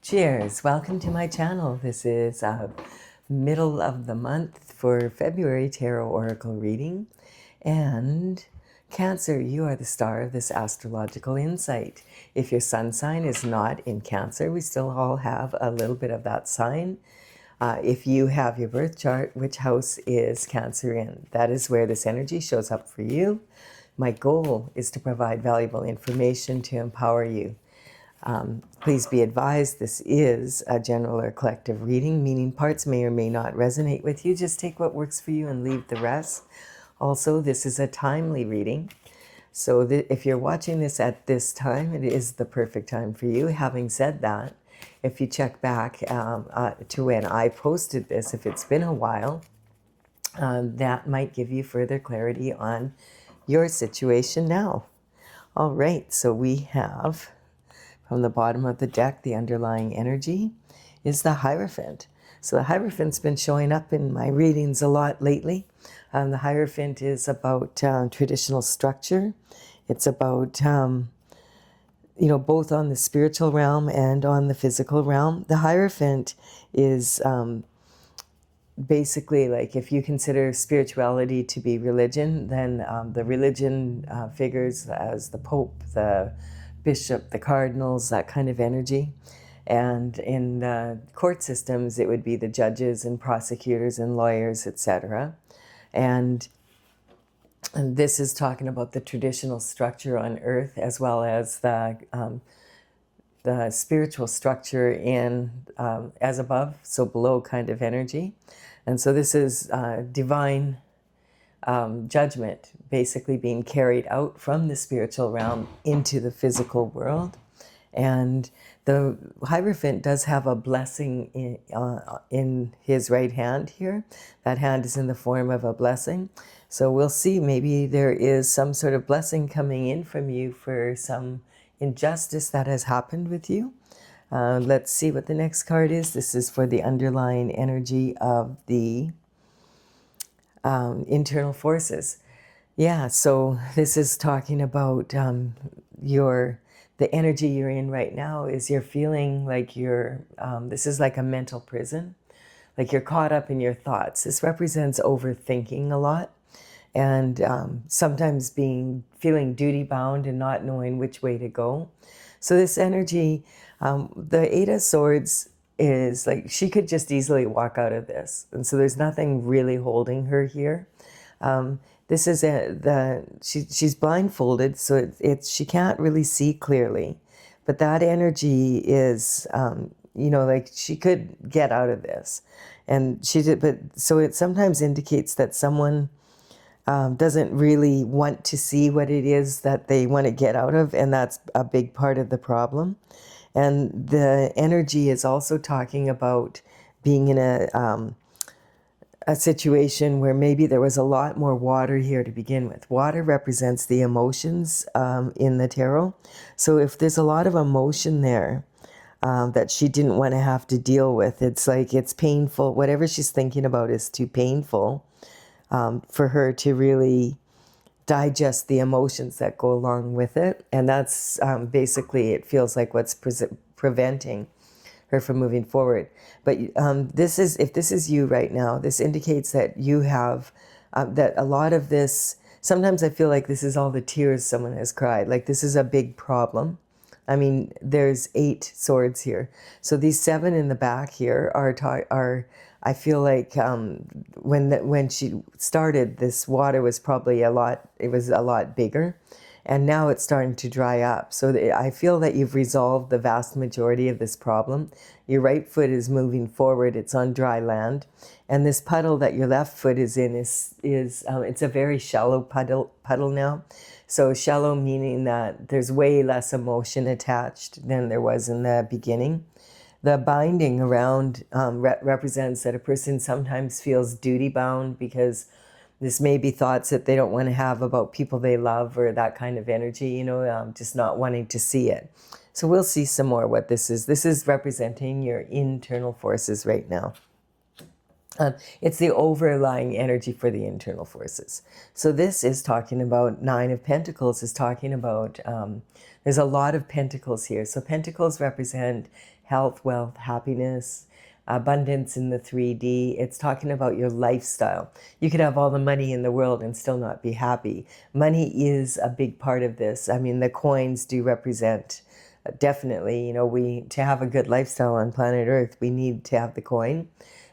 Cheers! Welcome to my channel. This is middle of the month for February Tarot Oracle reading. And Cancer, you are the star of this astrological insight. If your sun sign is not in Cancer, we still all have a little bit of that sign. If you have your birth chart, which house is Cancer in? That is where this energy shows up for you. My goal is to provide valuable information to empower you. Please be advised, this is a general or collective reading, meaning parts may or may not resonate with you. Just take what works for you and leave the rest. Also, this is a timely reading. So if you're watching this at this time, it is the perfect time for you. Having said that, if you check back to when I posted this, if it's been a while, that might give you further clarity on your situation now. All right, so we have, from the bottom of the deck, the underlying energy is the Hierophant. So the Hierophant's been showing up in my readings a lot lately. The Hierophant is about traditional structure. It's about, both on the spiritual realm and on the physical realm. The Hierophant is basically, like, if you consider spirituality to be religion, then the religion figures as the Pope, the Bishop, the Cardinals, that kind of energy. And in court systems, it would be the judges and prosecutors and lawyers, etc. And this is talking about the traditional structure on earth, as well as the spiritual structure in as above, so below kind of energy. And so this is divine judgment basically being carried out from the spiritual realm into the physical world. And the Hierophant does have a blessing in his right hand here. That hand is in the form of a blessing. So we'll see, maybe there is some sort of blessing coming in from you for some injustice that has happened with you. Let's see what the next card is. This is for the underlying energy of the internal forces. Yeah, so this is talking about the energy you're in right now is you're feeling like you're, this is like a mental prison, like you're caught up in your thoughts. This represents overthinking a lot, and sometimes feeling duty bound and not knowing which way to go. So this energy, the Eight of Swords is like, she could just easily walk out of this. And so there's nothing really holding her here. This is she's blindfolded, so she can't really see clearly. But that energy is, like she could get out of this. And she did, but so it sometimes indicates that someone doesn't really want to see what it is that they want to get out of, and that's a big part of the problem. And the energy is also talking about being in a situation where maybe there was a lot more water here to begin with. Water represents the emotions in the tarot. So if there's a lot of emotion there that she didn't want to have to deal with, it's like it's painful. Whatever she's thinking about is too painful for her to really digest the emotions that go along with it. And that's basically, it feels like what's preventing her from moving forward. But if this is you right now, this indicates that you have, that a lot of this, sometimes I feel like this is all the tears someone has cried. Like this is a big problem. I mean, there's 8 swords here. So these 7 in the back here are I feel like when she started, this water was probably a lot bigger, and now it's starting to dry up. So I feel that you've resolved the vast majority of this problem. Your right foot is moving forward, it's on dry land, and this puddle that your left foot is in is it's a very shallow puddle now. So shallow meaning that there's way less emotion attached than there was in the beginning. The binding around represents that a person sometimes feels duty bound because this may be thoughts that they don't want to have about people they love, or that kind of energy, just not wanting to see it. So we'll see some more what this is. This is representing your internal forces right now. It's the overlying energy for the internal forces. So this is talking about 9 of Pentacles, is talking about There's a lot of pentacles here. So pentacles represent health, wealth, happiness, abundance in the 3D. It's talking about your lifestyle. You could have all the money in the world and still not be happy. Money is a big part of this. I mean, the coins do represent, definitely, to have a good lifestyle on planet Earth, we need to have the coin.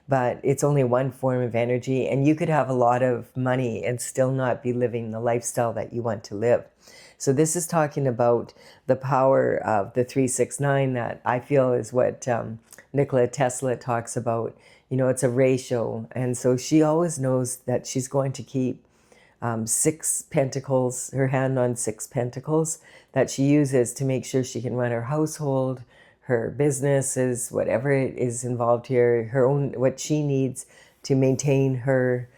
But it's only one form of energy, and you could have a lot of money and still not be living the lifestyle that you want to live. So this is talking about the power of the 369 that I feel is what Nikola Tesla talks about. It's a ratio, and so she always knows that she's going to keep 6 pentacles, her hand on 6 pentacles that she uses to make sure she can run her household, her businesses, whatever it is involved here, her own, what she needs to maintain her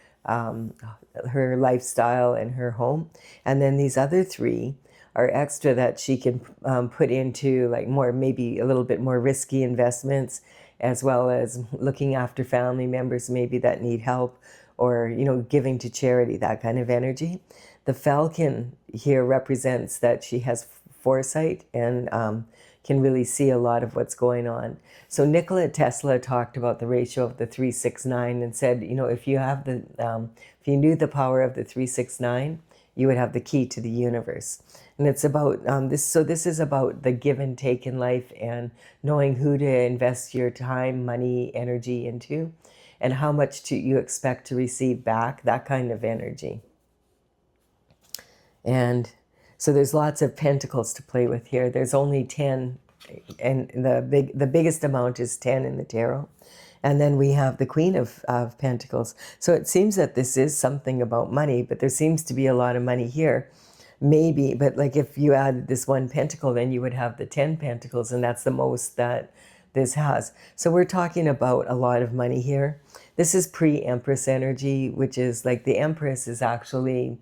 lifestyle and her home. And then these other 3 are extra that she can put into like more, maybe a little bit more risky investments, as well as looking after family members maybe that need help, or giving to charity, that kind of energy. The falcon here represents that she has foresight and can really see a lot of what's going on. So Nikola Tesla talked about the ratio of the 369 and said, if you have if you knew the power of the 369, you would have the key to the universe. And it's about this. So this is about the give and take in life, and knowing who to invest your time, money, energy into, and how much you expect to receive back, that kind of energy. And so there's lots of pentacles to play with here. There's only 10, and the biggest amount is 10 in the tarot. And then we have the Queen of Pentacles. So it seems that this is something about money, but there seems to be a lot of money here. Maybe, but like if you add this 1 pentacle, then you would have the 10 pentacles, and that's the most that this has. So we're talking about a lot of money here. This is pre-Empress energy, which is like the Empress is actually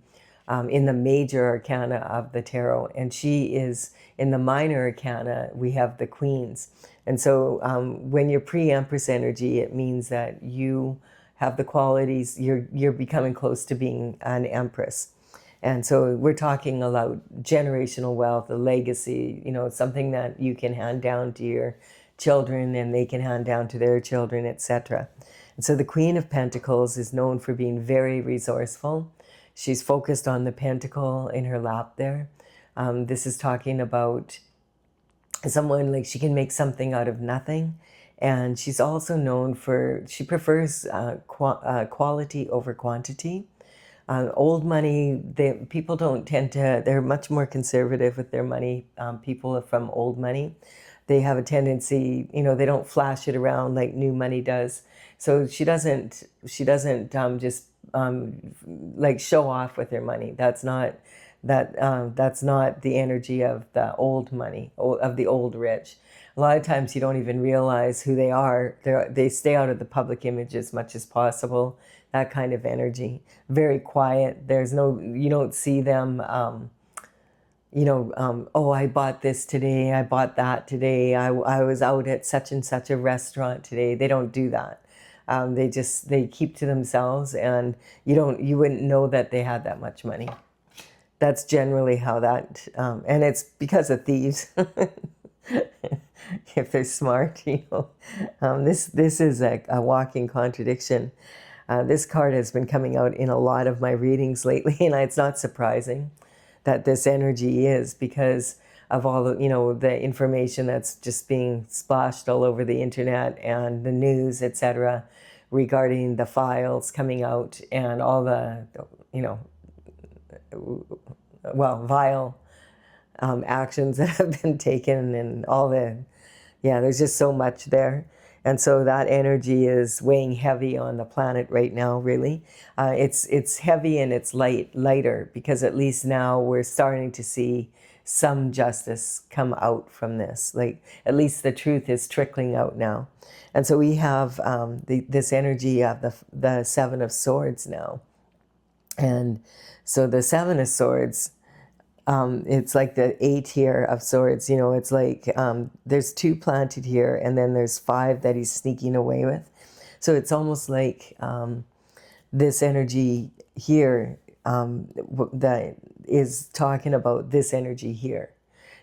in the major arcana of the tarot, and she is in the minor arcana. We have the Queens. And so when you're pre-Empress energy, it means that you have the qualities, you're becoming close to being an Empress. And so we're talking about generational wealth, a legacy, something that you can hand down to your children and they can hand down to their children, etc. And so the Queen of Pentacles is known for being very resourceful. She's focused on the pentacle in her lap there. This is talking about someone like she can make something out of nothing. And she's also known for, she prefers quality over quantity. Old money, people don't tend to, they're much more conservative with their money. People from old money, they have a tendency, they don't flash it around like new money does. So she doesn't just like show off with her money. That's not the energy of the old money, of the old rich. A lot of times you don't even realize who they are. They stay out of the public image as much as possible. That kind of energy. Very quiet. You don't see them, oh, I bought this today, I bought that today, I was out at such and such a restaurant today. They don't do that. They keep to themselves, and you wouldn't know that they had that much money. That's generally how that, and it's because of thieves. If they're smart, this is a walking contradiction. This card has been coming out in a lot of my readings lately, and it's not surprising that this energy is, because of all the, the information that's just being splashed all over the internet and the news, etc., regarding the files coming out and all the, vile actions that have been taken, and all there's just so much there. And so that energy is weighing heavy on the planet right now, really. It's heavy and it's lighter, because at least now we're starting to see some justice come out from this. Like, at least the truth is trickling out now. And so we have this energy of the 7 of Swords now. And so the 7 of Swords, it's like the 8 here of Swords, it's like there's 2 planted here, and then there's 5 that he's sneaking away with. So it's almost like this energy here that is talking about this energy here.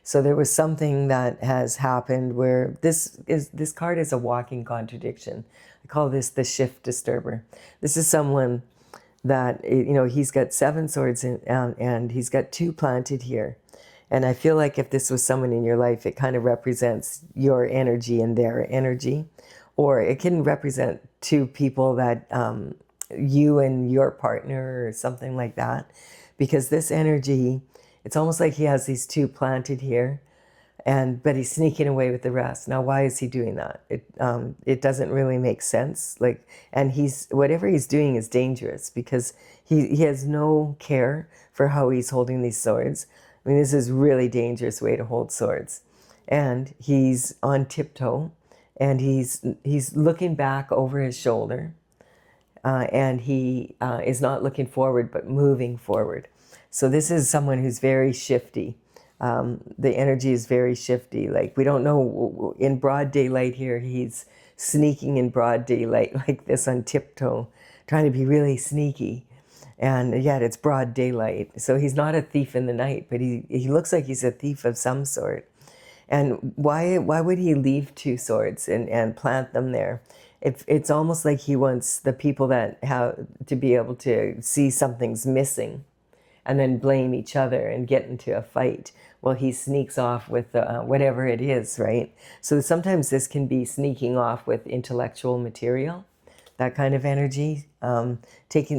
So there was something that has happened where this card is a walking contradiction. I call this the shift disturber. This is someone that, you know, he's got 7 swords and he's got 2 planted here. And I feel like if this was someone in your life, it kind of represents your energy and their energy. Or it can represent 2 people that you and your partner or something like that. Because this energy, it's almost like he has these 2 planted here, but he's sneaking away with the rest. Now, why is he doing that? It doesn't really make sense. Like, and whatever he's doing is dangerous because he has no care for how he's holding these swords. I mean, this is a really dangerous way to hold swords. And he's on tiptoe, and he's looking back over his shoulder, and he is not looking forward but moving forward. So this is someone who's very shifty. The energy is very shifty. Like, we don't know, in broad daylight here, he's sneaking in broad daylight like this on tiptoe, trying to be really sneaky. And yet it's broad daylight. So he's not a thief in the night, but he looks like he's a thief of some sort. And why would he leave 2 swords and plant them there? It's almost like he wants the people that have to be able to see something's missing and then blame each other and get into a fight. Well, he sneaks off with whatever it is, right? So sometimes this can be sneaking off with intellectual material, that kind of energy.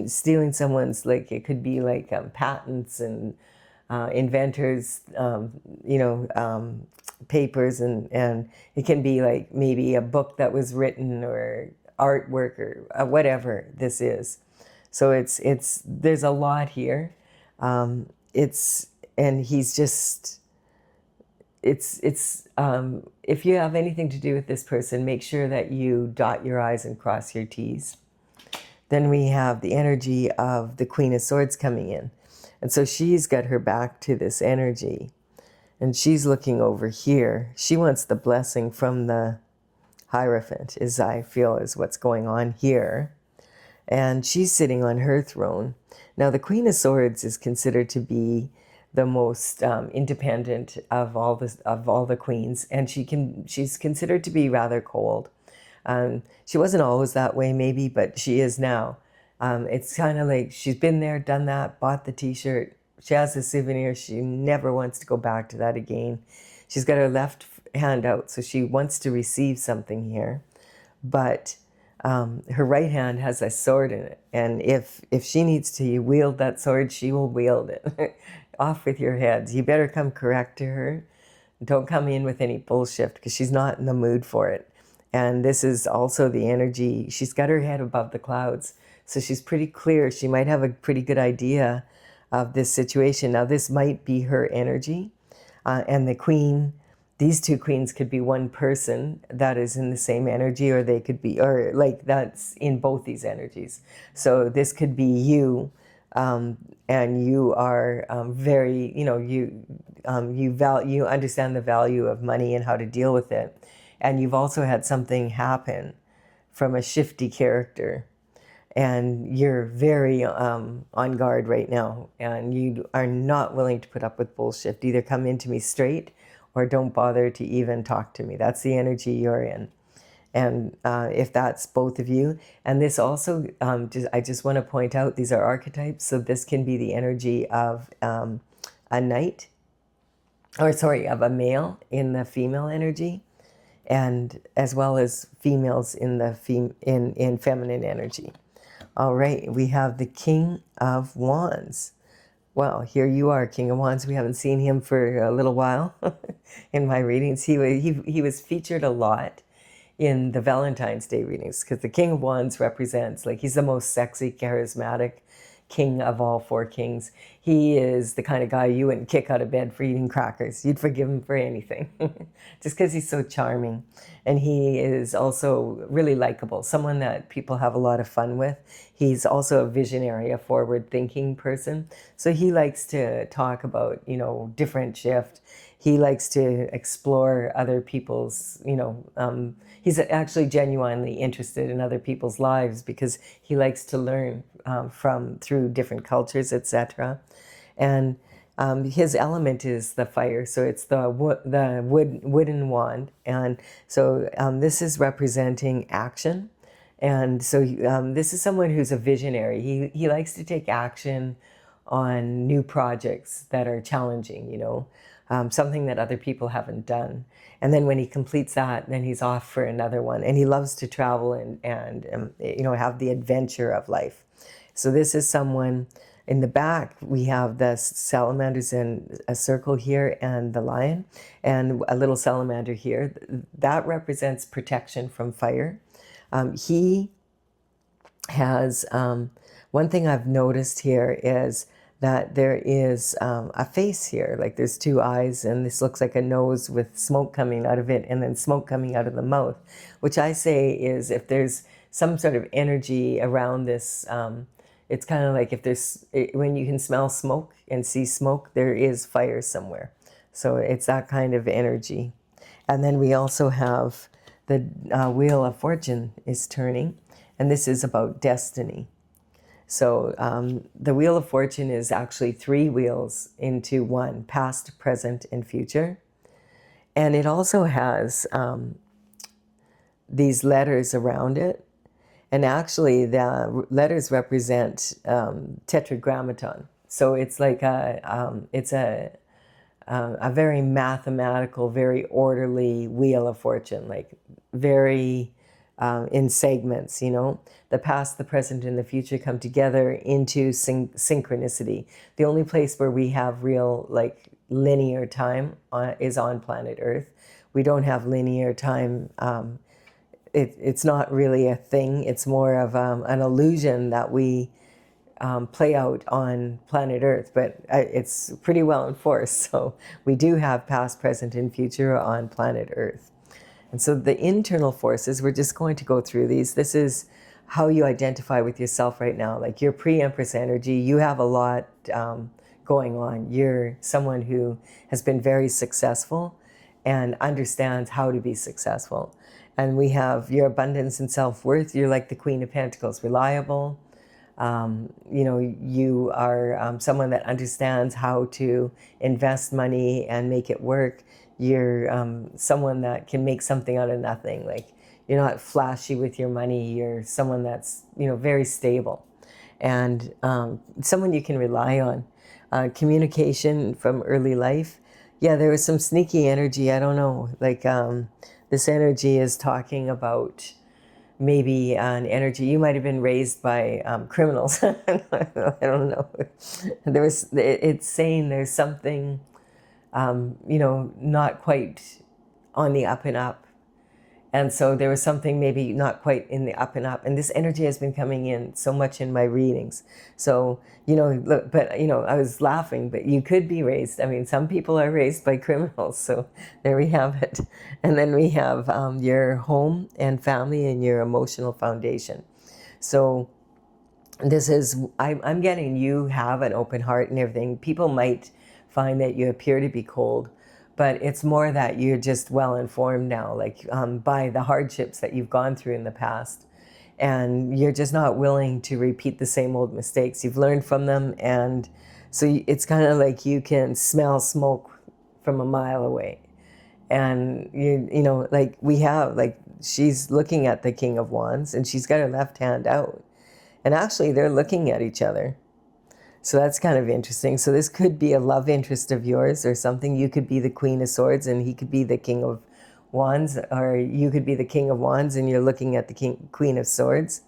Stealing someone's, like, it could be like patents and inventors, papers, and it can be like maybe a book that was written or artwork or whatever this is. So there's a lot here. And he's just, if you have anything to do with this person, make sure that you dot your I's and cross your T's. Then we have the energy of the Queen of Swords coming in. And so she's got her back to this energy. And she's looking over here. She wants the blessing from the Hierophant, as I feel is what's going on here. And she's sitting on her throne. Now, the Queen of Swords is considered to be the most independent of all the queens, and she's considered to be rather cold. She wasn't always that way, maybe, but she is now. It's kind of like she's been there, done that, bought the T-shirt. She has the souvenir. She never wants to go back to that again. She's got her left hand out, so she wants to receive something here, but her right hand has a sword in it, and if she needs to wield that sword, she will wield it. Off with your heads. You better come correct to her. Don't come in with any bullshit, because she's not in the mood for it. And this is also the energy. She's got her head above the clouds, so she's pretty clear. She might have a pretty good idea of this situation. Now, this might be her energy, and the queen. These 2 queens could be one person that is in the same energy, or they could be, or like that's in both these energies. So this could be you, and you are very, you understand the value of money and how to deal with it. And you've also had something happen from a shifty character, and you're very on guard right now, and you are not willing to put up with bullshit. Either come into me straight, or don't bother to even talk to me. That's the energy you're in. And if that's both of you, and this also, I just want to point out, these are archetypes, so this can be the energy of a knight, of a male in the female energy, and as well as females in the in feminine energy. All right, we have the King of Wands. Well, here you are, King of Wands. We haven't seen him for a little while in my readings. He was featured a lot in the Valentine's Day readings, because the King of Wands represents, like, he's the most sexy, charismatic king of all 4 kings. He is the kind of guy you wouldn't kick out of bed for eating crackers. You'd forgive him for anything, just because he's so charming. And he is also really likable, someone that people have a lot of fun with. He's also a visionary, a forward-thinking person. So he likes to talk about, different shift. He likes to explore other people's, he's actually genuinely interested in other people's lives, because he likes to learn through different cultures, etc. And His element is the fire, so it's the wooden wand, and so this is representing action, and so this is someone who's a visionary. He likes to take action on new projects that are challenging, something that other people haven't done, and then when he completes that, then he's off for another one, and he loves to travel and have the adventure of life. So this is someone. In the back, we have the salamanders in a circle here and the lion and a little salamander here. That represents protection from fire. He has, one thing I've noticed here is that there is a face here, like there's two eyes, and this looks like a nose with smoke coming out of it and then smoke coming out of the mouth, which I say is if there's some sort of energy around this, it's kind of like if when you can smell smoke and see smoke, there is fire somewhere. So it's that kind of energy. And then we also have the Wheel of Fortune is turning, and this is about destiny. So the Wheel of Fortune is actually 3 wheels into one, past, present, and future. And it also has these letters around it. And actually, the letters represent tetragrammaton. So it's like it's a very mathematical, very orderly wheel of fortune, like very in segments. The past, the present, and the future come together into synchronicity. The only place where we have real linear time is on planet Earth. We don't have linear time. It's not really a thing. It's more of an illusion that we play out on planet Earth, but it's pretty well enforced. So we do have past, present, and future on planet Earth. And so the internal forces, we're just going to go through these. This is how you identify with yourself right now. Like your pre-Empress energy, you have a lot going on. You're someone who has been very successful and understands how to be successful. And we have your abundance and self-worth. You're like the Queen of Pentacles, reliable. You are someone that understands how to invest money and make it work. You're someone that can make something out of nothing. Like you're not flashy with your money. You're someone that's, very stable and someone you can rely on. Communication from early life. Yeah, there was some sneaky energy. I don't know, this energy is talking about maybe an energy. You might have been raised by criminals. I don't know. It's saying there's something, not quite on the up and up. And so there was something maybe not quite in the up and up. And this energy has been coming in so much in my readings. So, I was laughing, but you could be raised. I mean, some people are raised by criminals. So there we have it. And then we have your home and family and your emotional foundation. So this is, I'm getting you have an open heart and everything. People might find that you appear to be cold, but it's more that you're just well informed now, by the hardships that you've gone through in the past. And you're just not willing to repeat the same old mistakes. You've learned from them. And so it's kind of like you can smell smoke from a mile away. And, she's looking at the King of Wands and she's got her left hand out. And actually they're looking at each other. So that's kind of interesting. So this could be a love interest of yours or something. You could be the Queen of Swords and he could be the King of Wands, or you could be the King of Wands and you're looking at the Queen of Swords,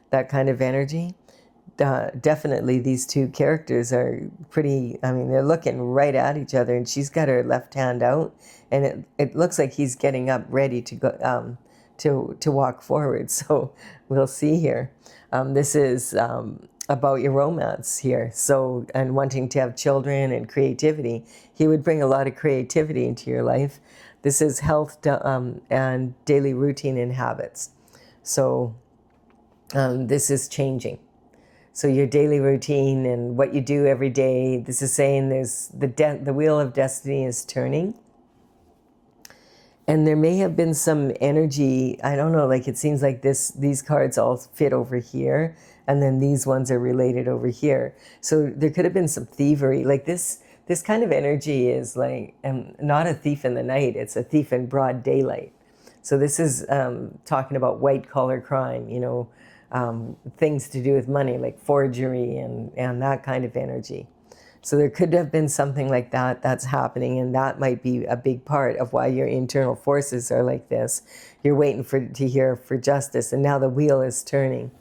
that kind of energy. Definitely these two characters are pretty, they're looking right at each other and she's got her left hand out and it looks like he's getting up ready to go to walk forward. So we'll see here. This is about your romance here. So, and wanting to have children and creativity. He would bring a lot of creativity into your life. This is health and daily routine and habits. So this is changing. So your daily routine and what you do every day, this is saying there's the wheel of destiny is turning. And there may have been some energy, I don't know, it seems like these cards all fit over here, and then these ones are related over here. So there could have been some thievery. This this kind of energy is like not a thief in the night, it's a thief in broad daylight. So this is talking about white collar crime, you know, things to do with money like forgery and that kind of energy. So there could have been something like that that's happening, and that might be a big part of why your internal forces are like this. You're waiting to hear for justice, and now the wheel is turning.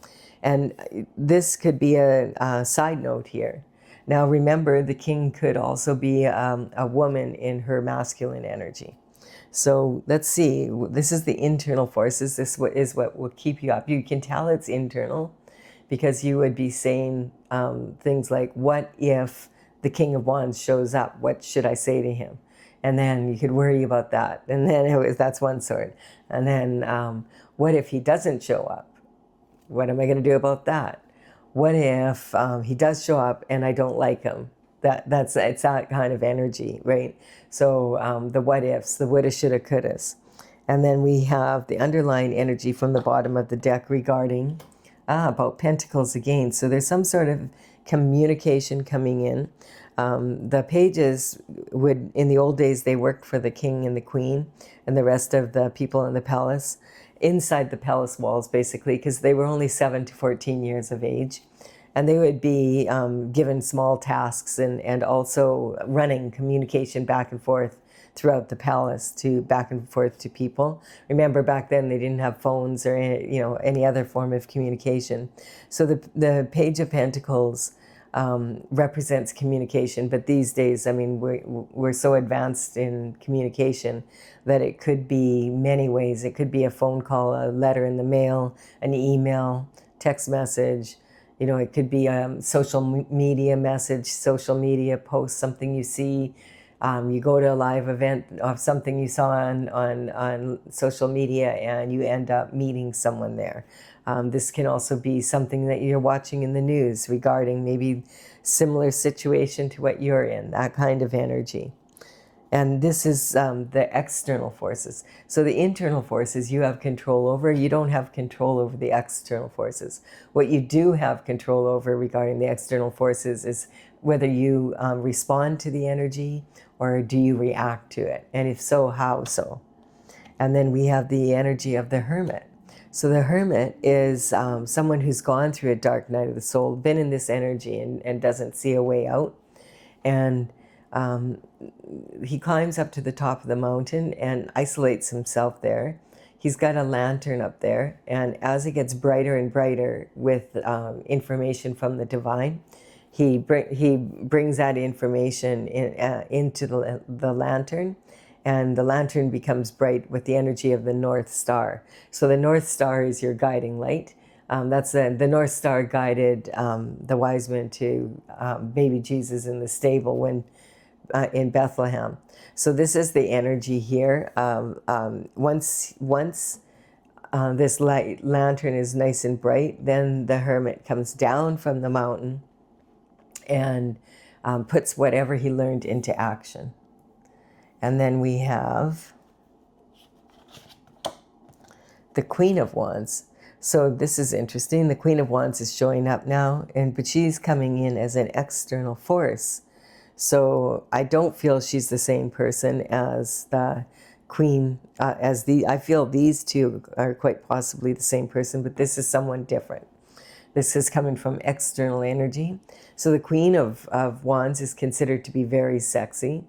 And this could be a side note here. Now remember, the king could also be a woman in her masculine energy. So let's see, this is the internal forces. This is what will keep you up. You can tell it's internal because you would be saying things like, what if the King of Wands shows up? What should I say to him? And then you could worry about that. And then that's one sort. And then what if he doesn't show up? What am I going to do about that? What if he does show up and I don't like him? It's that kind of energy, right? So the what ifs, the woulda, shoulda, couldas. And then we have the underlying energy from the bottom of the deck regarding about Pentacles again. So there's some sort of communication coming in. The pages would, in the old days, they worked for the king and the queen and the rest of the people in the palace, inside the palace walls, basically, because they were only 7 to 14 years of age. And they would be given small tasks and also running communication back and forth throughout the palace, to back and forth to people. Remember, back then they didn't have phones or any other form of communication. So the Page of Pentacles represents communication, but these days, I mean, we're so advanced in communication that it could be many ways. It could be a phone call, a letter in the mail, an email, text message. You know, it could be a social media message, social media post, something you see. You go to a live event of something you saw on social media and you end up meeting someone there. This can also be something that you're watching in the news regarding maybe similar situation to what you're in, that kind of energy. And this is the external forces. So the internal forces you have control over. You don't have control over the external forces. What you do have control over regarding the external forces is whether you respond to the energy or do you react to it. And if so, how so? And then we have the energy of the Hermit. So the Hermit is someone who's gone through a dark night of the soul, been in this energy and doesn't see a way out. And he climbs up to the top of the mountain and isolates himself there. He's got a lantern up there, and as it gets brighter and brighter with information from the divine, he brings that information into the lantern, and the lantern becomes bright with the energy of the North Star. So the North Star is your guiding light. That's the North Star guided the wise men to baby Jesus in the stable when in Bethlehem. So this is the energy here. Once this lantern is nice and bright, then the Hermit comes down from the mountain and puts whatever he learned into action. And then we have the Queen of Wands. So this is interesting. The Queen of Wands is showing up now, but she's coming in as an external force. So I don't feel she's the same person as the Queen. I feel these two are quite possibly the same person, but this is someone different. This is coming from external energy. So the Queen of Wands is considered to be very sexy.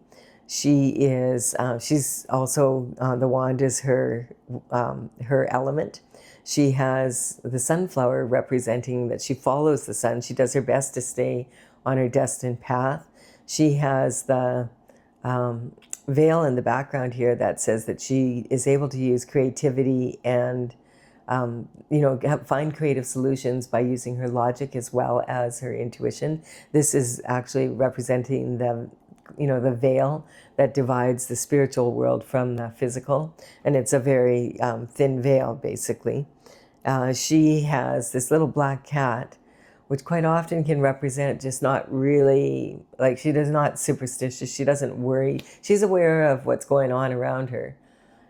She is. She's also the wand is her element. She has the sunflower representing that she follows the sun. She does her best to stay on her destined path. She has the veil in the background here that says that she is able to use creativity and find creative solutions by using her logic as well as her intuition. This is actually representing the veil that divides the spiritual world from the physical, and it's a very thin veil, basically. She has this little black cat, which quite often can represent just not really, like, she is not superstitious. She doesn't worry. She's aware of what's going on around her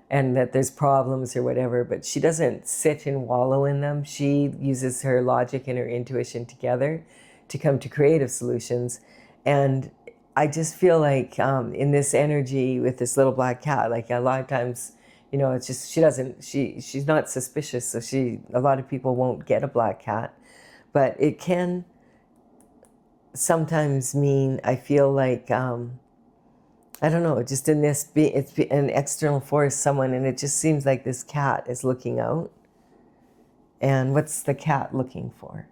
and that there's problems or whatever, but she doesn't sit and wallow in them. She uses her logic and her intuition together to come to creative solutions. And I just feel like in this energy with this little black cat, like a lot of times, you know, it's just she's not suspicious, so a lot of people won't get a black cat, but it can sometimes mean, I feel like, I don't know, just in this, it's an external force, someone, and it just seems like this cat is looking out. And what's the cat looking for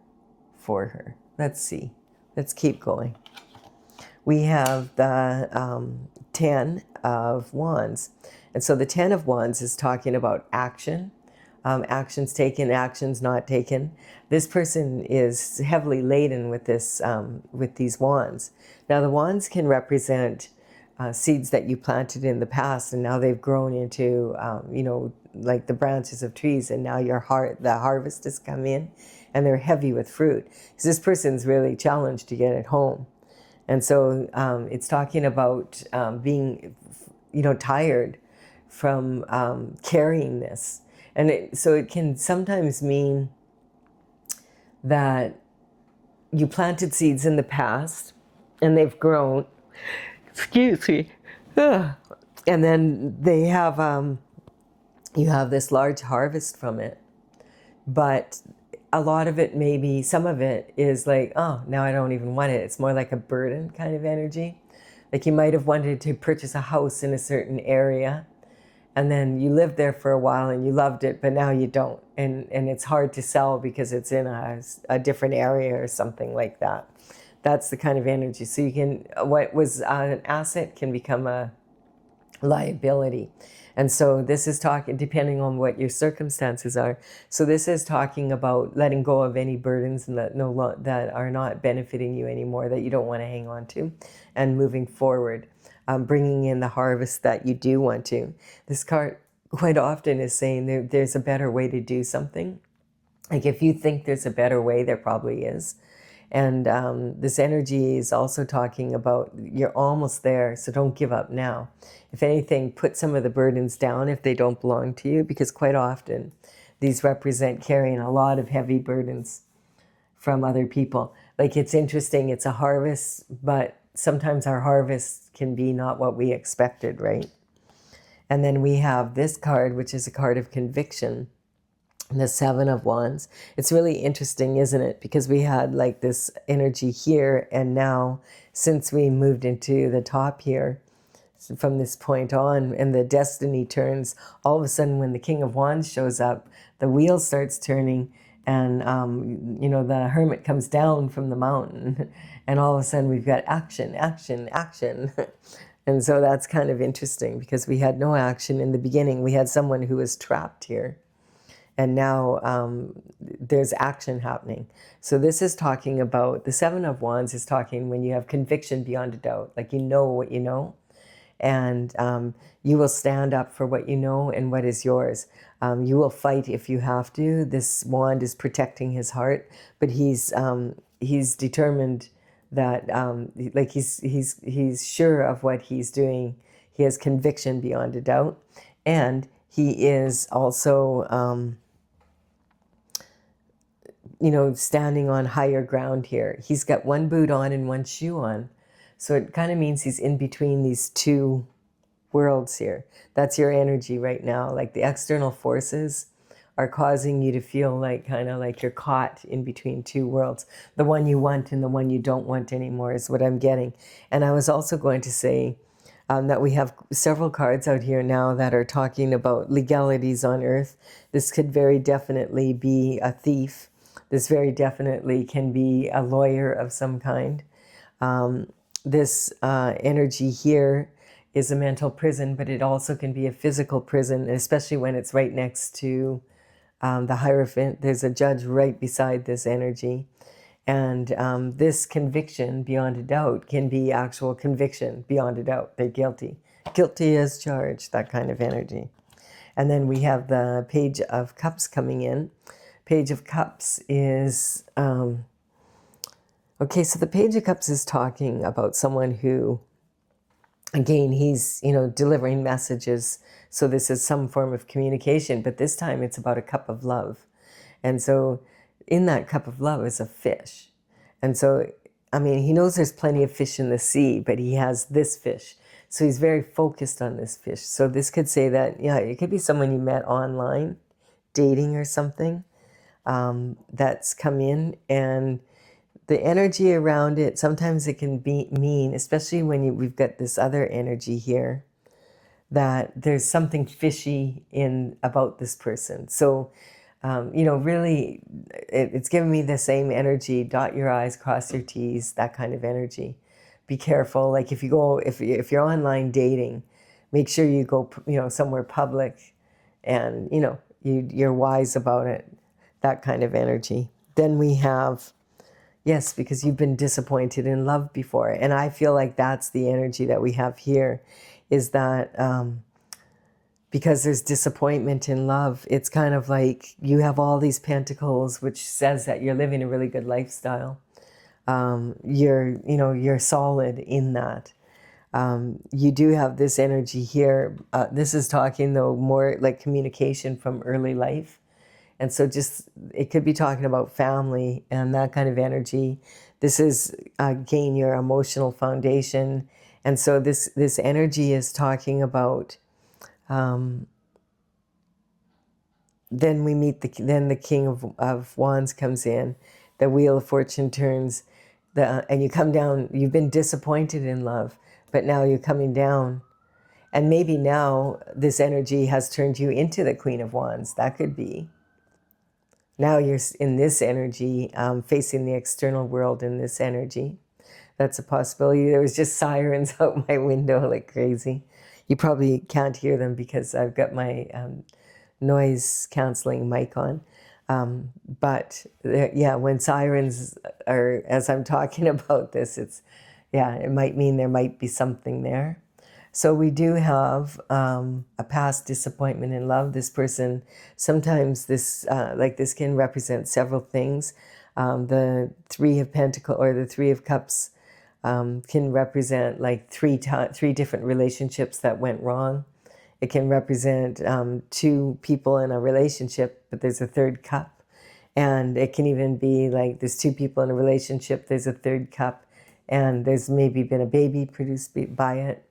her? Let's see. Let's keep going. We have the 10 of Wands. And so the 10 of Wands is talking about action. Actions taken, actions not taken. This person is heavily laden with this, with these wands. Now the wands can represent seeds that you planted in the past, and now they've grown into, you know, like the branches of trees, and now the harvest has come in, and they're heavy with fruit. Because this person's really challenged to get it home. And so it's talking about being, you know, tired from carrying this. And so it can sometimes mean that you planted seeds in the past and they've grown, excuse me, and then they have, you have this large harvest from it. But a lot of it, maybe some of it is like, oh, now I don't even want it. It's more like a burden kind of energy. Like you might have wanted to purchase a house in a certain area, and then you lived there for a while and you loved it, but now you don't. And it's hard to sell because it's in a different area or something like that. That's the kind of energy. So you can, what was an asset can become a liability. And so this is talking, depending on what your circumstances are. So this is talking about letting go of any burdens and that are not benefiting you anymore, that you don't want to hang on to, and moving forward. Bringing in the harvest that you do want to. This card quite often is saying there's a better way to do something. Like if you think there's a better way, there probably is. And this energy is also talking about you're almost there, so don't give up now. If anything, put some of the burdens down if they don't belong to you, because quite often these represent carrying a lot of heavy burdens from other people. Like it's interesting, it's a harvest, but sometimes our harvest can be not what we expected, right? And then we have this card, which is a card of conviction, the 7 of Wands. It's really interesting, isn't it? Because we had like this energy here, and now since we moved into the top here, from this point on, and the destiny turns, all of a sudden when the King of Wands shows up, the wheel starts turning, and you know, the Hermit comes down from the mountain, and all of a sudden we've got action, action, action. And so that's kind of interesting, because we had no action in the beginning. We had someone who was trapped here, and now there's action happening. So this is talking about, the 7 of Wands is talking when you have conviction beyond a doubt, like you know what you know, and you will stand up for what you know and what is yours. You will fight if you have to. This wand is protecting his heart, but he's determined that like he's sure of what he's doing. He has conviction beyond a doubt, and he is also you know, standing on higher ground here. He's got one boot on and one shoe on. So it kind of means he's in between these two worlds here. That's your energy right now. Like the external forces are causing you to feel like kind of like you're caught in between two worlds. The one you want and the one you don't want anymore is what I'm getting. And I was also going to say that we have several cards out here now that are talking about legalities on earth. This could very definitely be a thief. This very definitely can be a lawyer of some kind. This energy here is a mental prison, but it also can be a physical prison, especially when it's right next to the Hierophant. There's a judge right beside this energy. And this conviction beyond a doubt can be actual conviction beyond a doubt. They're guilty. Guilty as charged, that kind of energy. And then we have the Page of Cups coming in. Page of Cups is... okay, so the Page of Cups is talking about someone who, again, he's, you know, delivering messages. So this is some form of communication, but this time it's about a cup of love. And so in that cup of love is a fish. And so I mean, he knows there's plenty of fish in the sea, but he has this fish. So he's very focused on this fish. So this could say that, yeah, it could be someone you met online, dating or something, that's come in. And the energy around it, sometimes it can be mean, especially when we've got this other energy here, that there's something fishy about this person. So, really, it's giving me the same energy. Dot your I's, cross your T's, that kind of energy. Be careful. Like if you're online dating, make sure you go, somewhere public, and you're wise about it. That kind of energy. Then we have, yes, because you've been disappointed in love before, and I feel like that's the energy that we have here, is that. Because there's disappointment in love, it's kind of like you have all these pentacles, which says that you're living a really good lifestyle. You're solid in that. You do have this energy here. This is talking, though, more like communication from early life. And so it could be talking about family and that kind of energy. This is, again, your emotional foundation. And so this energy is talking about, then we meet then the King of Wands comes in, the Wheel of Fortune turns, and you come down. You've been disappointed in love, but now you're coming down, and maybe now this energy has turned you into the Queen of Wands. That could be. Now you're in this energy, facing the external world in this energy. That's a possibility. There was just sirens out my window like crazy. You probably can't hear them because I've got my noise canceling mic on. But when sirens are, as I'm talking about this, it might mean there might be something there. So we do have a past disappointment in love. This person, sometimes this can represent several things. The Three of Pentacles or the Three of Cups can represent like three different relationships that went wrong. It can represent two people in a relationship, but there's a third cup. And it can even be like there's two people in a relationship, there's a third cup, and there's maybe been a baby produced by it.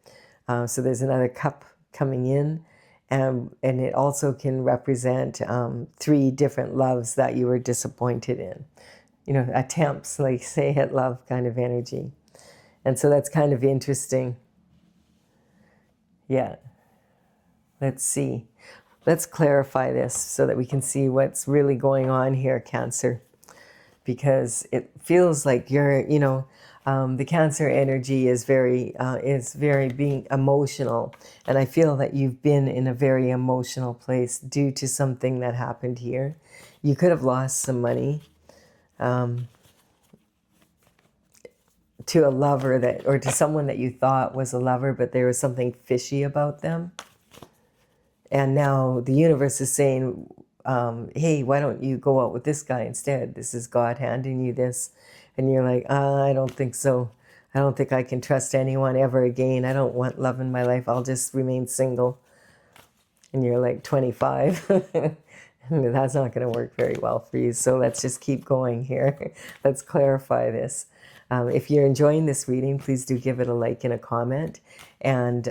So there's another cup coming in. And it also can represent three different loves that you were disappointed in. Attempts, like say at love kind of energy. And so that's kind of interesting. Yeah. Let's see. Let's clarify this so that we can see what's really going on here, Cancer. Because it feels like you're, the Cancer energy is very being emotional. And I feel that you've been in a very emotional place due to something that happened here. You could have lost some money to a lover or to someone that you thought was a lover, but there was something fishy about them. And now the universe is saying, hey, why don't you go out with this guy instead? This is God handing you this. And you're like, I don't think so. I don't think I can trust anyone ever again. I don't want love in my life. I'll just remain single. And you're like 25. That's not going to work very well for you. So let's just keep going here. Let's clarify this. If you're enjoying this reading, please do give it a like and a comment, and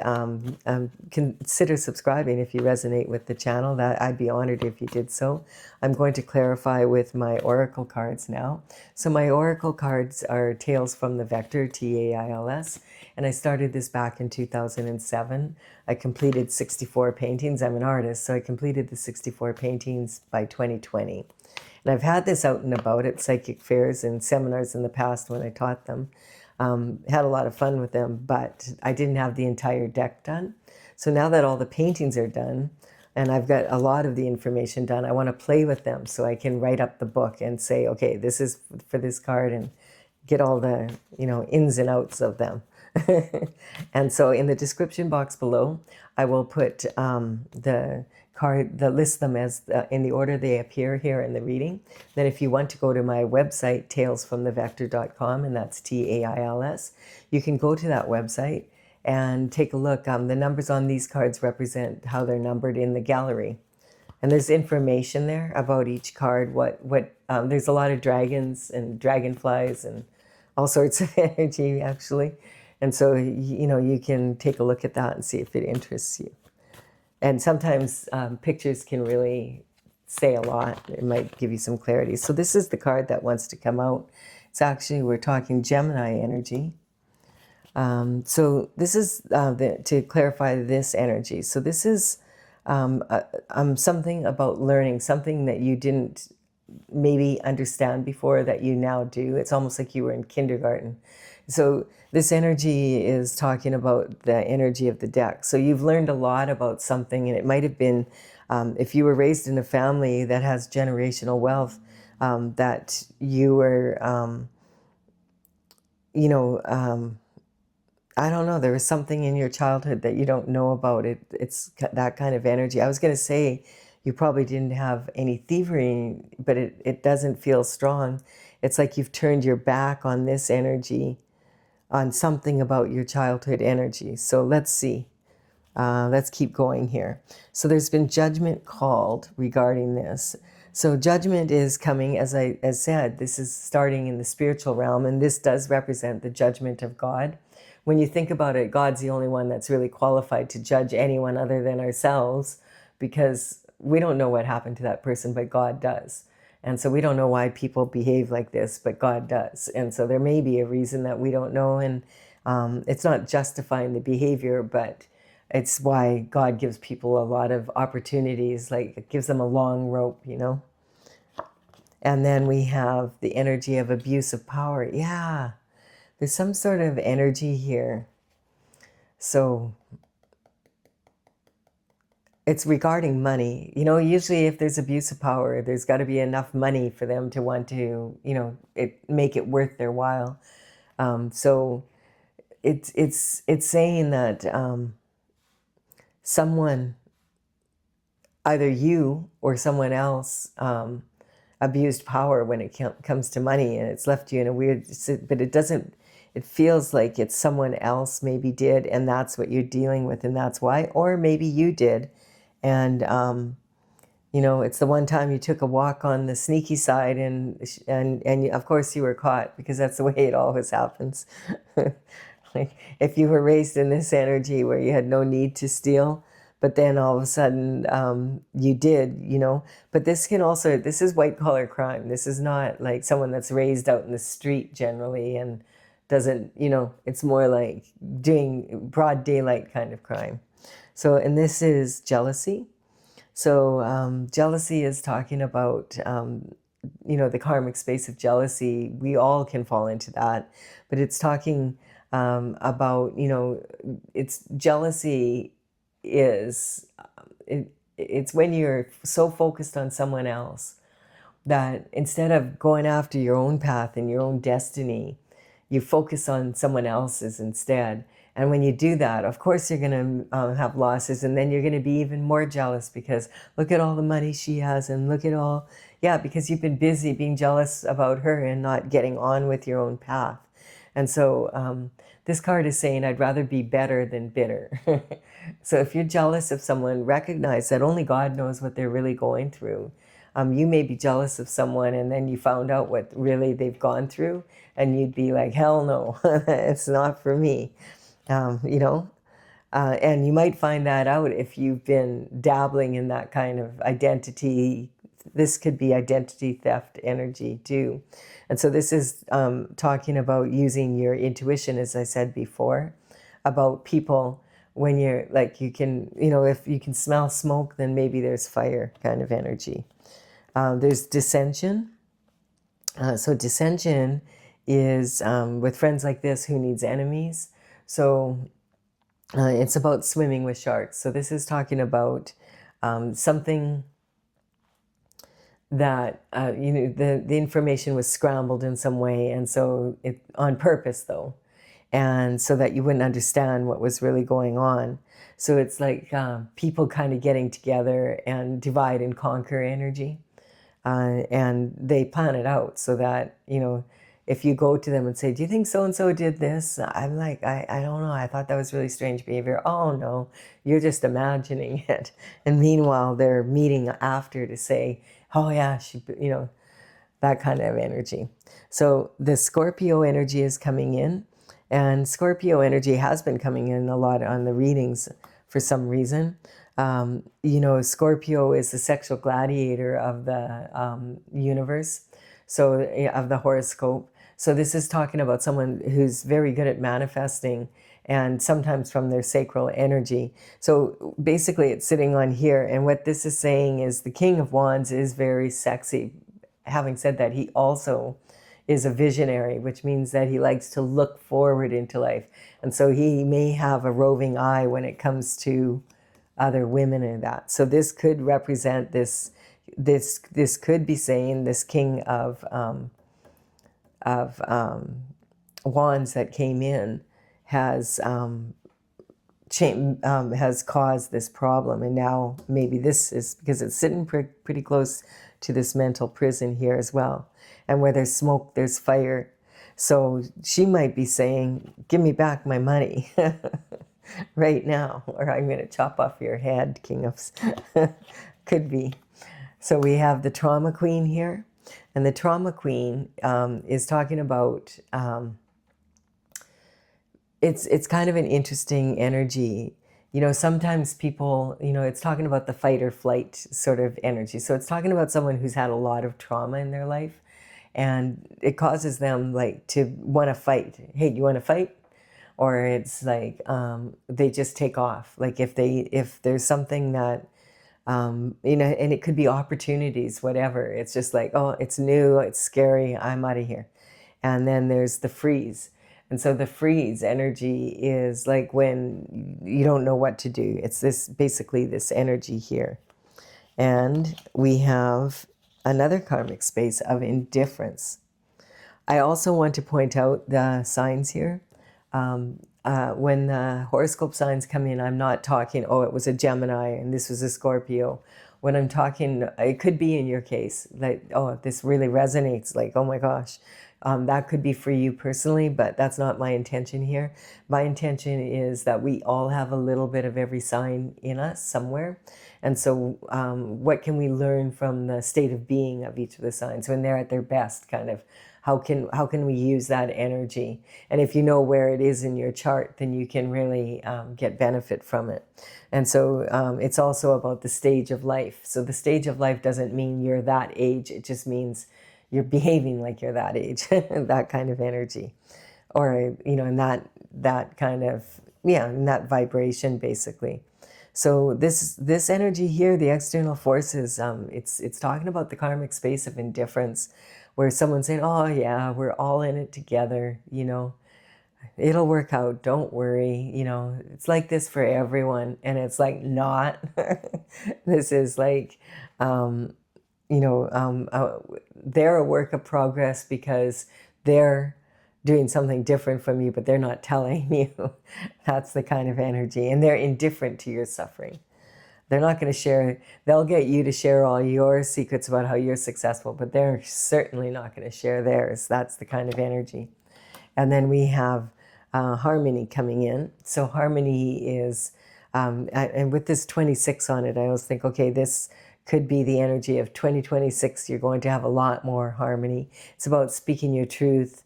consider subscribing if you resonate with the channel. That I'd be honored if you did so. I'm going to clarify with my oracle cards now. So my oracle cards are Tales from the Vector, Tails, and I started this back in 2007. I completed 64 paintings. I'm an artist, so I completed the 64 paintings by 2020. And I've had this out and about at psychic fairs and seminars in the past when I taught them. Had a lot of fun with them, but I didn't have the entire deck done. So now that all the paintings are done, and I've got a lot of the information done, I want to play with them so I can write up the book and say, okay, this is for this card, and get all the ins and outs of them. And so in the description box below, I will put the list them as in the order they appear here in the reading. Then if you want to go to my website, talesfromthevector.com, and that's TAILS, you can go to that website and take a look. The numbers on these cards represent how they're numbered in the gallery. And there's information there about each card. There's a lot of dragons and dragonflies and all sorts of energy, actually. And so, you know, you can take a look at that and see if it interests you. And sometimes pictures can really say a lot. It might give you some clarity. So this is the card that wants to come out. It's actually, we're talking Gemini energy. So this is to clarify this energy. So this is something about learning, something that you didn't maybe understand before that you now do. It's almost like you were in kindergarten. So this energy is talking about the energy of the deck. So you've learned a lot about something, and it might have been, if you were raised in a family that has generational wealth, that you were, you know, I don't know, there was something in your childhood that you don't know about. It's that kind of energy. I was going to say you probably didn't have any thievery, but it doesn't feel strong. It's like you've turned your back on this energy, on something about your childhood energy. So let's see. Let's keep going here. So there's been judgment called regarding this. So judgment is coming, as I said, this is starting in the spiritual realm, and this does represent the judgment of God. When you think about it, God's the only one that's really qualified to judge anyone other than ourselves, because we don't know what happened to that person, but God does. And so we don't know why people behave like this, but God does. And so there may be a reason that we don't know, and it's not justifying the behavior, but it's why God gives people a lot of opportunities, like it gives them a long rope, you know. And then we have the energy of abuse of power. Yeah, there's some sort of energy here. So it's regarding money. You know, usually if there's abuse of power, there's got to be enough money for them to want to, you know, make it worth their while. So it's saying that someone, either you or someone else, abused power when it comes to money, and it's left you in a weird, but it doesn't, it feels like it's someone else maybe did, and that's what you're dealing with, and that's why. Or maybe you did, and you know, it's the one time you took a walk on the sneaky side, and of course you were caught, because that's the way it always happens. Like if you were raised in this energy where you had no need to steal, but then all of a sudden you did, you know. But this can also, this is white collar crime. This is not like someone that's raised out in the street generally and doesn't, you know, it's more like doing broad daylight kind of crime. So, and this is jealousy. So jealousy is talking about, you know, the karmic space of jealousy. We all can fall into that, but it's talking about, you know, it's jealousy is, it's when you're so focused on someone else that instead of going after your own path and your own destiny, you focus on someone else's instead. And when you do that, of course, you're going to have losses, and then you're going to be even more jealous because look at all the money she has, and look at all, yeah, because you've been busy being jealous about her and not getting on with your own path. And so this card is saying, I'd rather be better than bitter. So if you're jealous of someone, recognize that only God knows what they're really going through. You may be jealous of someone, and then you found out what really they've gone through, and you'd be like, hell no, it's not for me. You know, and you might find that out if you've been dabbling in that kind of identity. This could be identity theft energy too. And so this is talking about using your intuition, as I said before, about people. When you're like, you can, you know, if you can smell smoke, then maybe there's fire kind of energy. There's dissension. So dissension is with friends like this, who needs enemies? So it's about swimming with sharks. So this is talking about something that, you know, the information was scrambled in some way, and so it on purpose though, and so that you wouldn't understand what was really going on. So it's like people kind of getting together and divide and conquer energy, and they plan it out so that, you know, if you go to them and say, do you think so-and-so did this? I'm like, I don't know. I thought that was really strange behavior. Oh, no, you're just imagining it. And meanwhile, they're meeting after to say, oh, yeah, she, you know, that kind of energy. So the Scorpio energy is coming in, and Scorpio energy has been coming in a lot on the readings for some reason. You know, Scorpio is the sexual gladiator of the universe, so of the horoscope. So this is talking about someone who's very good at manifesting, and sometimes from their sacral energy. So basically it's sitting on here, and what this is saying is the King of Wands is very sexy. Having said that, he also is a visionary, which means that he likes to look forward into life. And so he may have a roving eye when it comes to other women and that. So this could represent this could be saying this King of Wands that came in has has caused this problem, and now maybe this is because it's sitting pretty close to this mental prison here as well. And where there's smoke, there's fire. So she might be saying, "Give me back my money right now, or I'm going to chop off your head, King of." Could be. So we have the Trauma Queen here, and the Trauma Queen is talking about. It's kind of an interesting energy. You know, sometimes people, you know, it's talking about the fight or flight sort of energy. So it's talking about someone who's had a lot of trauma in their life, and it causes them like to want to fight. Hey, do you want to fight? Or it's like they just take off. Like if there's something that you know, and it could be opportunities, whatever. It's just like, oh, it's new, it's scary, I'm out of here. And then there's the freeze. And so the freeze energy is like when you don't know what to do. It's this basically this energy here. And we have another karmic space of indifference. I also want to point out the signs here. When the horoscope signs come in, I'm not talking, oh, it was a Gemini and this was a Scorpio. When I'm talking, it could be in your case, like, oh, this really resonates, like, oh my gosh. That could be for you personally, but that's not my intention here. My intention is that we all have a little bit of every sign in us somewhere. And so what can we learn from the state of being of each of the signs when they're at their best, kind of? How can we use that energy? And if you know where it is in your chart, then you can really get benefit from it. And so it's also about the stage of life. So the stage of life doesn't mean you're that age. It just means you're behaving like you're that age, that kind of energy. Or, you know, in that kind of, yeah, in that vibration, basically. So this energy here, the external forces, it's talking about the karmic space of indifference, where someone's saying, oh yeah, we're all in it together, you know, it'll work out, don't worry, you know, it's like this for everyone. And it's like, not. This is like, you know, they're a work of progress because they're doing something different from you, but they're not telling you. That's the kind of energy. And they're indifferent to your suffering. They're not going to share, they'll get you to share all your secrets about how you're successful, but they're certainly not going to share theirs. That's the kind of energy. And then we have harmony coming in. So harmony is, and with this 26 on it, I always think, okay, this could be the energy of 2026. You're going to have a lot more harmony. It's about speaking your truth,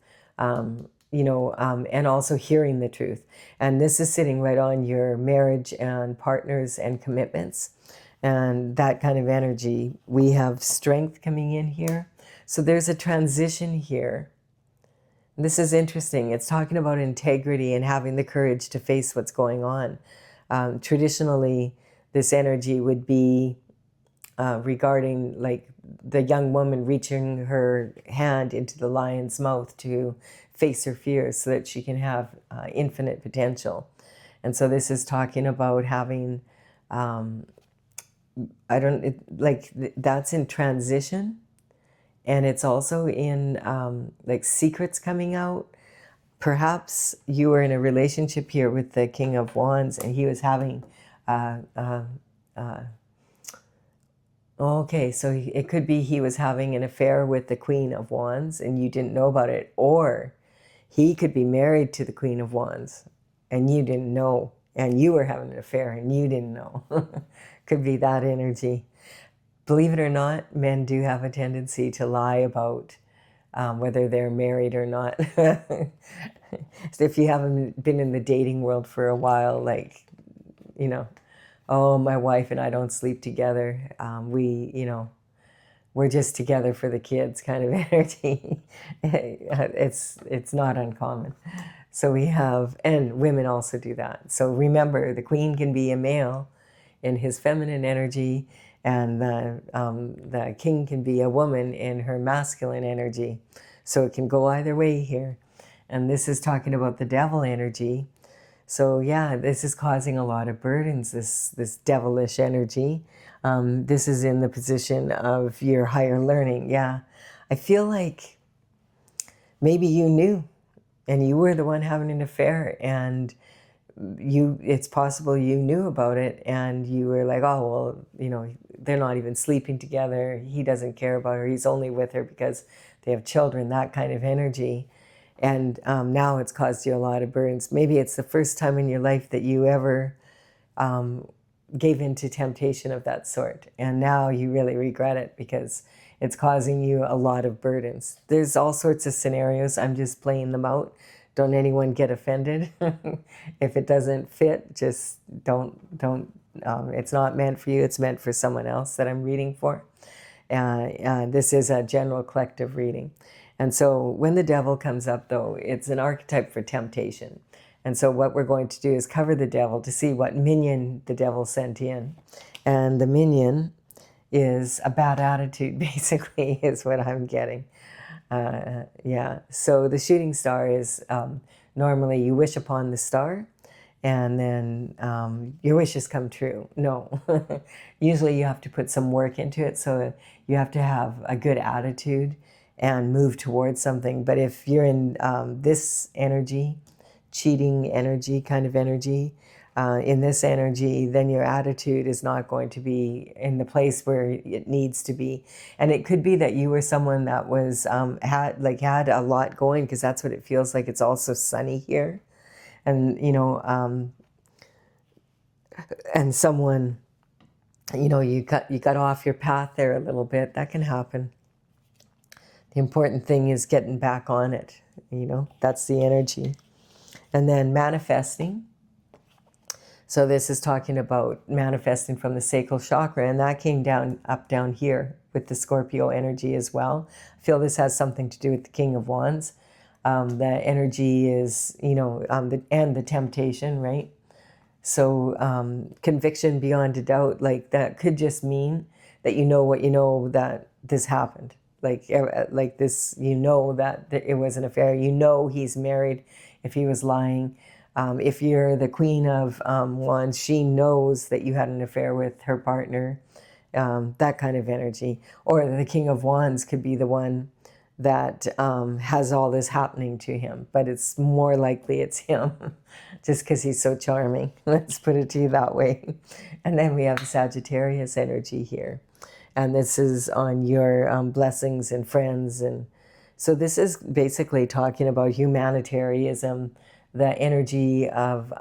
you know, and also hearing the truth. And this is sitting right on your marriage and partners and commitments and that kind of energy. We have strength coming in here. So there's a transition here. This is interesting. It's talking about integrity and having the courage to face what's going on. Traditionally, this energy would be regarding like the young woman reaching her hand into the lion's mouth to face her fears so that she can have infinite potential. And so this is talking about having, that's in transition. And it's also in like secrets coming out. Perhaps you were in a relationship here with the King of Wands and he was having okay, so it could be he was having an affair with the Queen of Wands and you didn't know about it. Or he could be married to the Queen of Wands and you didn't know. And you were having an affair and you didn't know. Could be that energy. believe it or not, men do have a tendency to lie about whether they're married or not. So if you haven't been in the dating world for a while, like, you know, oh, my wife and I don't sleep together. We're just together for the kids kind of energy. It's not uncommon. So we have, and women also do that. So remember, the queen can be a male in his feminine energy, and the king can be a woman in her masculine energy. So it can go either way here. And this is talking about the devil energy. So yeah, this is causing a lot of burdens, this devilish energy. This is in the position of your higher learning. Yeah, I feel like maybe you knew, and you were the one having an affair, and it's possible you knew about it, and you were like, oh, well, they're not even sleeping together. He doesn't care about her. He's only with her because they have children, that kind of energy. And now it's caused you a lot of burdens. Maybe it's the first time in your life that you ever gave into temptation of that sort. And now you really regret it because it's causing you a lot of burdens. There's all sorts of scenarios. I'm just playing them out. Don't anyone get offended. If it doesn't fit, just don't. It's not meant for you. It's meant for someone else that I'm reading for. This is a general collective reading. And so when the devil comes up, though, it's an archetype for temptation. And so what we're going to do is cover the devil to see what minion the devil sent in. And the minion is a bad attitude, basically, is what I'm getting. Yeah, so the shooting star is normally you wish upon the star, and then your wishes come true. No, usually you have to put some work into it, so you have to have a good attitude and move towards something. But if you're in this energy, cheating energy, kind of energy, in this energy, then your attitude is not going to be in the place where it needs to be. And it could be that you were someone that was had a lot going, because that's what it feels like. It's also sunny here, and and someone, you got off your path there a little bit. That can happen. The important thing is getting back on it. That's the energy. And then manifesting. So this is talking about manifesting from the sacral chakra, and that came down here with the Scorpio energy as well. I feel this has something to do with the King of Wands. The energy is, and the temptation, right? So conviction beyond a doubt, like that could just mean that that this happened. Like this, that it was an affair. He's married if he was lying. If you're the Queen of Wands, she knows that you had an affair with her partner, that kind of energy. Or the King of Wands could be the one that has all this happening to him, but it's more likely it's him, just because he's so charming. Let's put it to you that way. And then we have the Sagittarius energy here. And this is on your blessings and friends. And so this is basically talking about humanitarianism, the energy of,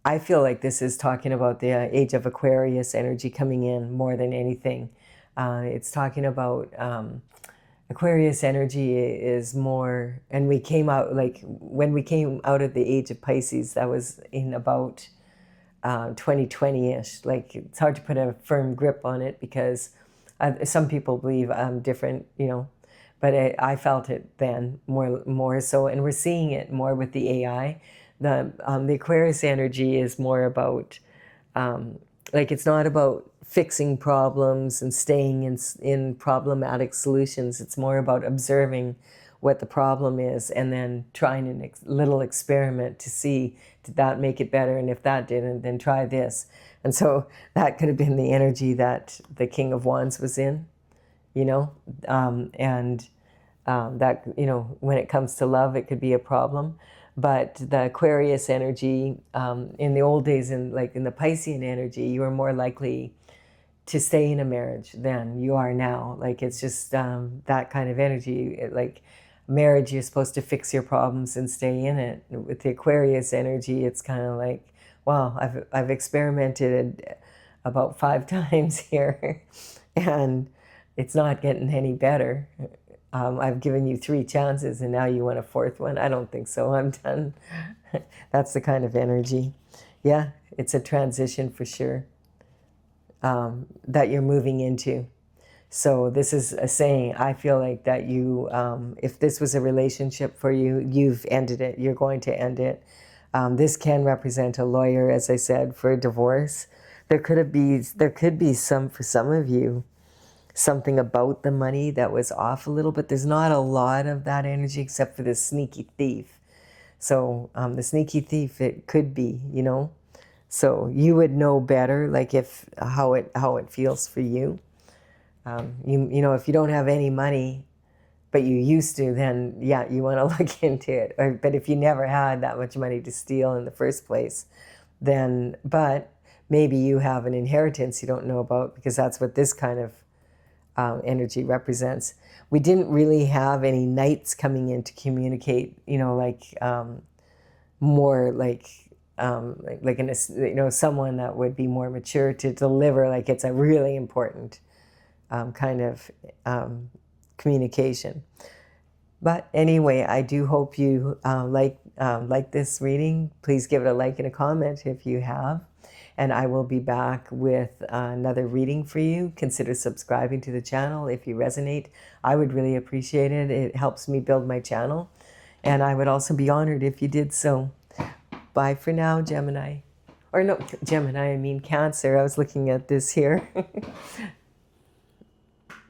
I feel like this is talking about the age of Aquarius energy coming in more than anything. It's talking about Aquarius energy is more, and we came out, like when we came out of the age of Pisces, that was in about 2020-ish. Like, it's hard to put a firm grip on it because some people believe I'm different, but I felt it then more so, and we're seeing it more with the AI. The Aquarius energy is more about, it's not about fixing problems and staying in problematic solutions. It's more about observing what the problem is and then trying a little experiment to see, did that make it better? And if that didn't, then try this. And so that could have been the energy that the King of Wands was in, that, when it comes to love, it could be a problem. But the Aquarius energy, in the old days, in the Piscean energy, you were more likely to stay in a marriage than you are now. Like, it's just that kind of energy. Marriage, you're supposed to fix your problems and stay in it. With the Aquarius energy, it's kind of like, wow, I've experimented about 5 times here, and it's not getting any better. I've given you 3 chances, and now you want a 4th one? I don't think so. I'm done. That's the kind of energy. Yeah, it's a transition for sure that you're moving into. So this is a saying, I feel like that you, if this was a relationship for you, you've ended it. You're going to end it. This can represent a lawyer, as I said, for a divorce. There could be some, for some of you, something about the money that was off a little bit. There's not a lot of that energy except for this sneaky thief. So the sneaky thief, it could be, you know. So you would know better, like if how it feels for you. You know, if you don't have any money, but you used to, then yeah, you want to look into it. But if you never had that much money to steal in the first place, then, but maybe you have an inheritance you don't know about, because that's what this kind of energy represents. We didn't really have any knights coming in to communicate, you know, like more like in a, you know, someone that would be more mature to deliver, like it's a really important kind of communication. But anyway, I do hope you like this reading. Please give it a like and a comment if you have. And I will be back with another reading for you. Consider subscribing to the channel if you resonate. I would really appreciate it. It helps me build my channel. And I would also be honored if you did so. Bye for now, Gemini. Or no, Gemini, I mean Cancer. I was looking at this here.